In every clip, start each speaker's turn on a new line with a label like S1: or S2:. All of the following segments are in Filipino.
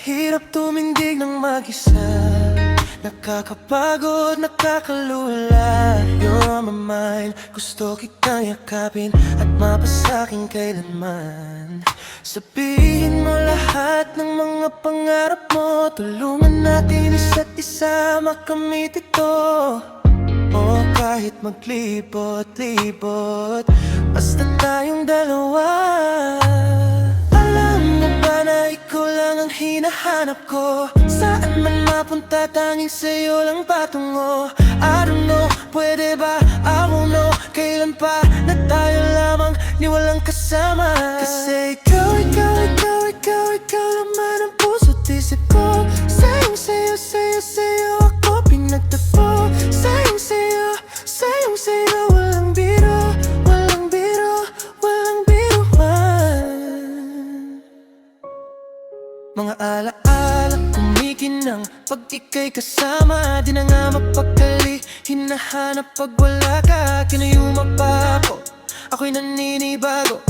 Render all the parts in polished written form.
S1: Mahirap tumindig ng mag-isa, nakakapagod, nakakalula. You're on my mind, gusto kitang yakapin at mapasakin kailanman. Sabihin mo lahat ng mga pangarap mo, tulungan natin isa't isa makamit ito. O kahit maglibot-libot, basta tayong dalawa. Alam mo ba na ikaw lang ang hinahanap ko? Saan man mapunta, tanging sa'yo lang patungo. I don't know, pwede ba? I won't know, kailan pa na tayo lamang ni walang kasama. Kasi ikaw naman ang puso't isip ko. Sayang sa'yo, sa'yo, sa'yo ako pinagtagpo. Sayang sa'yo, sayang sa'yo, walang biro, walang biro, walang biruan. Mga alaala kumikinang pag ika'y kasama. Di na nga mapakali, hinahanap pag wala ka. Kinayuma pa ako, ako'y naninibago.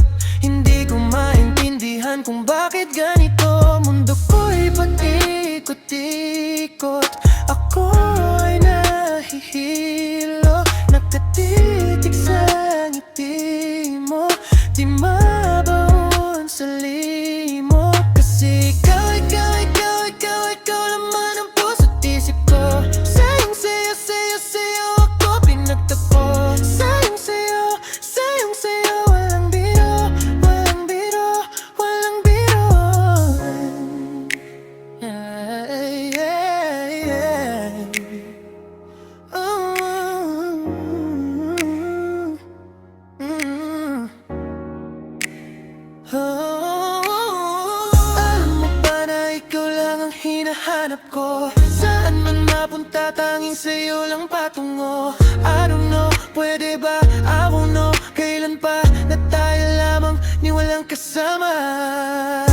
S1: Hindi ko maintindihan kung bakit ganito. Mundo ko'y patikot-ikot, ako ay nahihilo. Nakatitig sa ngiti mo, di mabaon sa limo. Kasi ikaw naman ang puso't isip ko. Sayang sa'yo, sa'yo, sa'yo ako pinagtagpo. Sayang sa'yo, sayang sa'yo, walang biro, walang biro, walang biro. Alam mo ba na ikaw lang ang hinahanap ko? Saan man mapunta, tanging sa'yo lang patungo. I don't know, pwede ba? I won't know, kailan pa na tayo lamang ni walang kasama.